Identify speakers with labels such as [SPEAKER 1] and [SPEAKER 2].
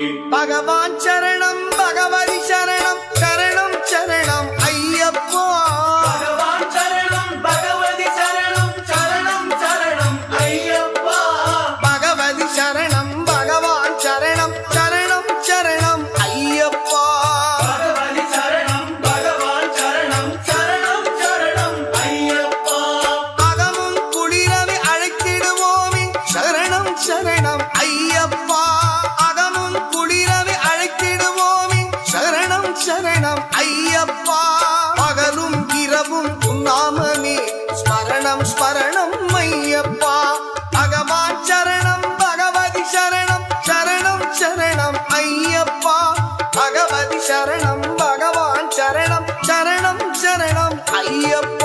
[SPEAKER 1] பகவான் சரணம் பகவதி சரணம் சரணம் சரணம் ஐயப்பா.
[SPEAKER 2] பகவான் சரணம் பகவதி சரணம் சரணம் சரணம் ஐயப்பா.
[SPEAKER 1] பகவதி சரணம் பகவான் சரணம் சரணம் சரணம் ஐயப்பா.
[SPEAKER 2] பகவதி சரணம் பகவான் சரணம் சரணம் சரணம் ஐயப்பா.
[SPEAKER 1] அகமும் குளிரவே அழைத்திடுவோமே சரணம் சரணம் ஐயப்பா. அகமும் குளிரவே அழைத்திடுவோமே சரணம் சரணம் ஐயப்பா. பகலும் இரவும் உன்னாமமே ஸ்மரணம் ஸ்மரணம் ஐயப்பா. பகவான் சரணம் பகவதி சரணம் சரணம் சரணம் ஐயப்பா. பகவதி சரணம் பகவான் சரணம் சரணம் சரணம் ஐயப்பா.